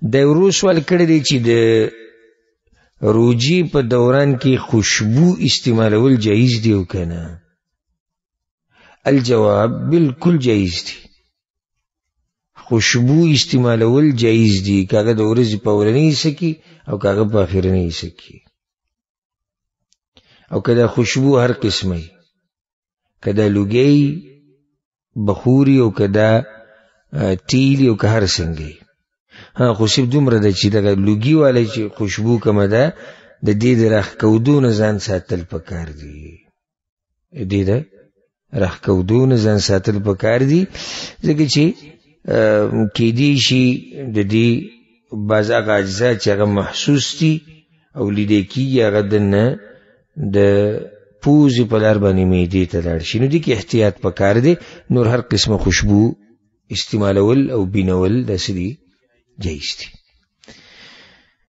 د ورو سوال کړی دی چې د روجي په دوران کې خوشبو استعمالول جایز دی او کنه؟ الجواب بالکل جایز دی. خوشبو استعمالول جایز دی، کاغه د ورځې په اولنۍ حصه کې او کاغه په اخرنۍ حصه کې. او کدا خوشبو هر قسمه، کدا لوګي بخوري او کدا تیلی او که هر څنګه. ها خو صرف دومره ده چې دغه لوګي والی چې خوشبو کومه ده د دې د راښکودو نه ځان ساتل پکار دي. دې د راښکودو نه ځان ساتل پکار دي، ځکه چې کیدی شي د دې بعض هغه اجزا چې هغه محسوس دي او لیدل کېږي هغه دننه د پوزې په لار باندې معدې ته لاړ شي. نو دې کې احتیاط پکار دی. نور هر قسمه خوشبو استعمالول او بینول داسې دي جایز دي.